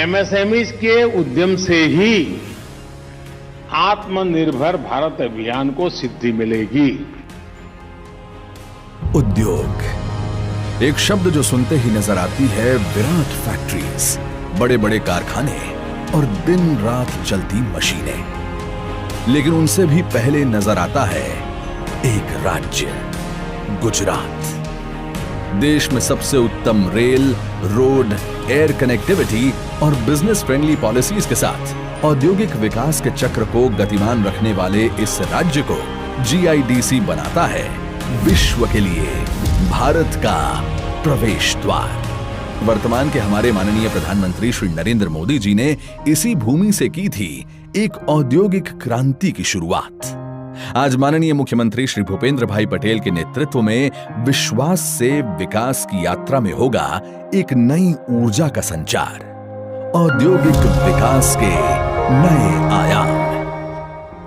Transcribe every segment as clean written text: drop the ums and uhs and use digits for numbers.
MSME के उद्यम से ही आत्मनिर्भर भारत अभियान को सिद्धि मिलेगी। उद्योग एक शब्द जो सुनते ही नजर आती है विराट फैक्ट्रीज, बड़े बड़े कारखाने और दिन रात चलती मशीनें, लेकिन उनसे भी पहले नजर आता है एक राज्य, गुजरात। देश में सबसे उत्तम रेल, रोड, एयर कनेक्टिविटी और बिजनेस फ्रेंडली पॉलिसीज के साथ औद्योगिक विकास के चक्र को गतिमान रखने वाले इस राज्य को जीआईडीसी बनाता है विश्व के लिए भारत का प्रवेश द्वार। वर्तमान के हमारे माननीय प्रधानमंत्री श्री नरेंद्र मोदी जी ने इसी भूमि से की थी एक औद्योगिक क्रांति की शुरुआत। आज माननीय मुख्यमंत्री श्री भूपेंद्र भाई पटेल के नेतृत्व में विश्वास से विकास की यात्रा में होगा एक नई ऊर्जा का संचार, औद्योगिक विकास के नए आयाम।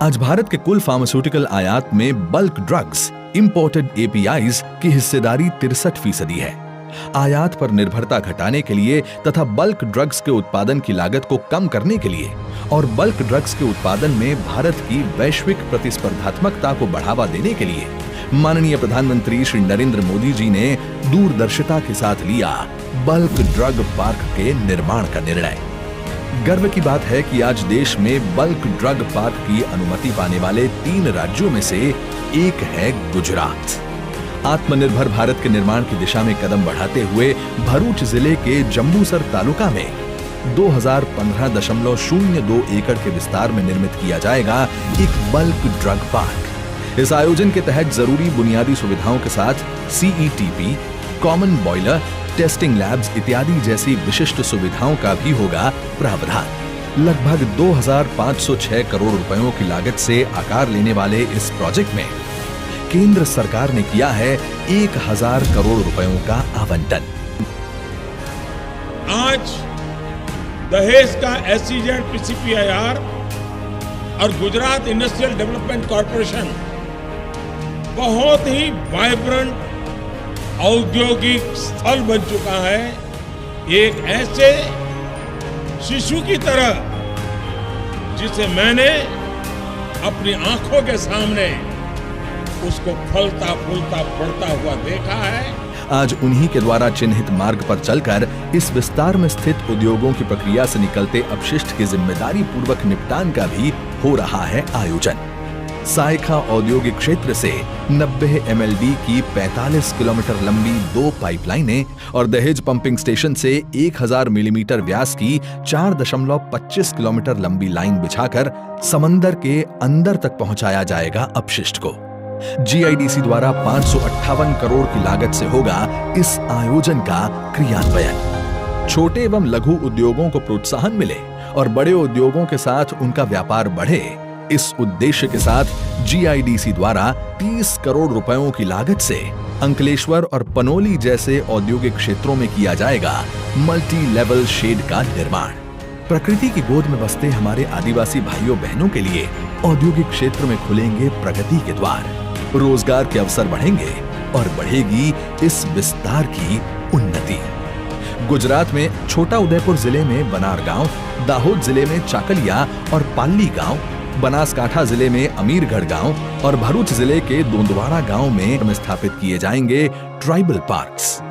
आज भारत के कुल फार्मास्यूटिकल आयात में बल्क ड्रग्स, इंपोर्टेड एपीआईज की हिस्सेदारी 63% है। आयात पर निर्भरता घटाने के लिए तथा बल्क ड्रग्स के उत्पादन की लागत को कम करने के लिए और बल्क ड्रग्स के उत्पादन में भारत की वैश्विक प्रतिस्पर्धात्मकता को बढ़ावा देने के लिए माननीय प्रधानमंत्री श्री नरेंद्र मोदी जी ने दूरदर्शिता के साथ लिया बल्क ड्रग पार्क के निर्माण का निर्णय। गर्व की बात है कि आज देश में बल्क ड्रग पार्क की अनुमति पाने वाले 3 राज्यों में से एक है गुजरात। आत्मनिर्भर भारत के निर्माण की दिशा में कदम बढ़ाते हुए भरूच जिले के जंबूसर तालुका में 2015.02 एकड़ के विस्तार में निर्मित किया जाएगा एक बल्क ड्रग पार्क। इस आयोजन के तहत जरूरी बुनियादी सुविधाओं के साथ CETP, common boiler, testing labs इत्यादि जैसी विशिष्ट सुविधाओं का भी होगा प्रावधान। लगभग 2506 करोड़ रुपयों की लागत से आकार लेने वाले इस प्रोजेक्ट में केंद्र सरकार ने किया है 1000 करोड़ रुपयों का आवंटन। आज दहेज का एसईजेड पीसीपीआईआर और गुजरात इंडस्ट्रियल डेवलपमेंट कॉर्पोरेशन बहुत ही वाइब्रेंट औद्योगिक स्थल बन चुका है। एक ऐसे शिशु की तरह जिसे मैंने अपनी आंखों के सामने उसको फलता फूलता बढ़ता हुआ देखा है। आज उन्हीं के द्वारा चिन्हित मार्ग पर चलकर इस विस्तार में स्थित उद्योगों की प्रक्रिया से निकलते अपशिष्ट के जिम्मेदारी पूर्वक निपटान का भी हो रहा है आयोजन। सायखा औद्योगिक क्षेत्र से 90 MLD की 45 किलोमीटर लंबी 2 पाइपलाइनें और दहेज पंपिंग स्टेशन से 1000 मिलीमीटर व्यास की 4.25 किलोमीटर लंबी लाइन बिछाकर समंदर के अंदर तक पहुंचाया जाएगा अपशिष्ट को। जीआईडीसी द्वारा 558 करोड़ की लागत से होगा इस आयोजन का क्रियान्वयन। छोटे एवं लघु उद्योगों को प्रोत्साहन मिले और बड़े उद्योगों के साथ उनका व्यापार बढ़े, इस उद्देश्य के साथ जीआईडीसी द्वारा 30 करोड़ रुपयों की लागत से अंकलेश्वर और पनोली जैसे औद्योगिक क्षेत्रों में किया जाएगा मल्टी लेवल शेड का निर्माण। प्रकृति की गोद में बसते हमारे आदिवासी भाइयों बहनों के लिए औद्योगिक क्षेत्र में खुलेंगे प्रगति के द्वार, रोजगार के अवसर बढ़ेंगे और बढ़ेगी इस विस्तार की उन्नति। गुजरात में छोटा उदयपुर जिले में बनार गांव, दाहोद जिले में चाकलिया और पाली गांव, बनासकांठा जिले में अमीरगढ़ गांव और भरूच जिले के दोंदवाड़ा गांव में स्थापित किए जाएंगे ट्राइबल पार्क्स।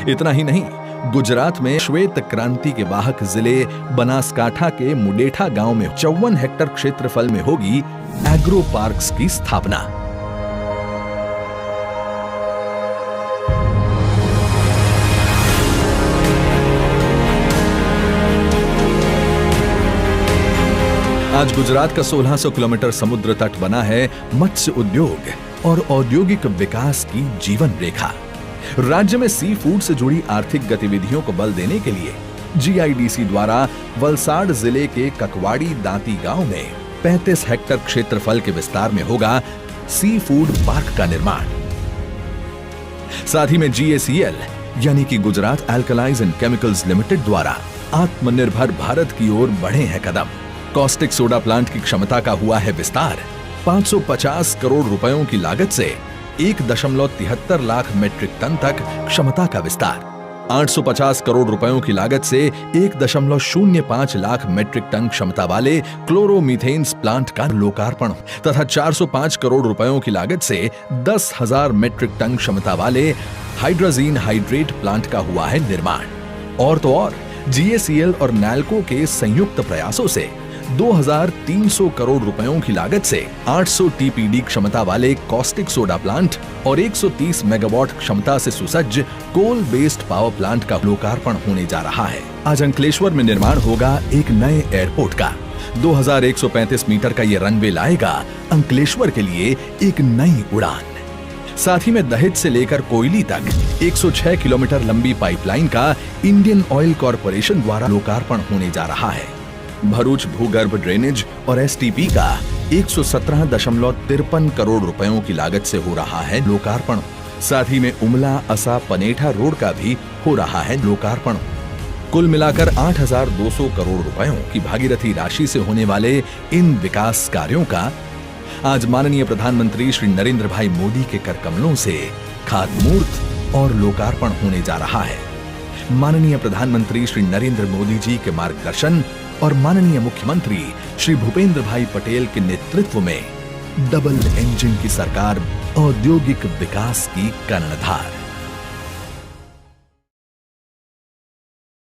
इतना ही नहीं, गुजरात में श्वेत क्रांति के वाहक जिले बनासकांठा के मुडेठा गांव में 54 हेक्टेयर क्षेत्रफल में होगी एग्रो पार्क्स की स्थापना। आज गुजरात का 1600 किलोमीटर समुद्र तट बना है मत्स्य उद्योग और औद्योगिक विकास की जीवन रेखा। राज्य में सी फूड से जुड़ी आर्थिक गतिविधियों को बल देने के लिए जीआईडीसी द्वारा वलसाड जिले के ककवाड़ी दांती गांव में 35 हेक्टेयर क्षेत्रफल के विस्तार में होगा सी फूड पार्क का निर्माण। साथ ही में जीएसीएल यानी कि गुजरात एल्कलाइज एंड केमिकल्स लिमिटेड द्वारा आत्मनिर्भर भारत की ओर बढ़े हैं कदम। कॉस्टिक सोडा प्लांट की क्षमता का हुआ है विस्तार। 550 करोड़ रुपयों की लागत से 1.73 लाख मीट्रिक टन तक क्षमता का विस्तार। 850 करोड़ रुपयों की लागत से 1.05 लाख मेट्रिक टन क्षमता वाले क्लोरोमीथेन्स प्लांट का लोकार्पण तथा 405 करोड़ रुपयों की लागत से 10,000 मेट्रिक टन क्षमता वाले हाइड्रोजीन हाइड्रेट प्लांट का हुआ है निर्माण। और तो और GACL और नैल्को के संयुक्त प्रयासों से 2,300 करोड़ रुपयों की लागत से 800 TPD क्षमता वाले कॉस्टिक सोडा प्लांट और 130 मेगावाट क्षमता से सुसज्ज कोल बेस्ड पावर प्लांट का लोकार्पण होने जा रहा है। आज अंकलेश्वर में निर्माण होगा एक नए एयरपोर्ट का। 2135 मीटर का ये रनवे लाएगा अंकलेश्वर के लिए एक नई उड़ान। साथ ही में दहेज से लेकर कोयली तक 106 किलोमीटर लंबी पाइपलाइन का इंडियन ऑयल कॉरपोरेशन द्वारा लोकार्पण होने जा रहा है। भरूच भूगर्भ ड्रेनेज और STP का 117.53 करोड़ रुपयों की लागत से हो रहा है लोकार्पण। साथ ही में उमला असा पनेठा रोड का भी हो रहा है लोकार्पण। कुल मिलाकर 8,200 करोड़ रुपयों की भागीरथी राशि से होने वाले इन विकास कार्यों का आज माननीय प्रधानमंत्री श्री नरेंद्र भाई मोदी के कर कमलों से खातमुहूर्त और लोकार्पण होने जा रहा है। माननीय प्रधानमंत्री श्री नरेंद्र मोदी जी के मार्गदर्शन और माननीय मुख्यमंत्री श्री भूपेंद्र भाई पटेल के नेतृत्व में डबल इंजन की सरकार औद्योगिक विकास की कर्णधार।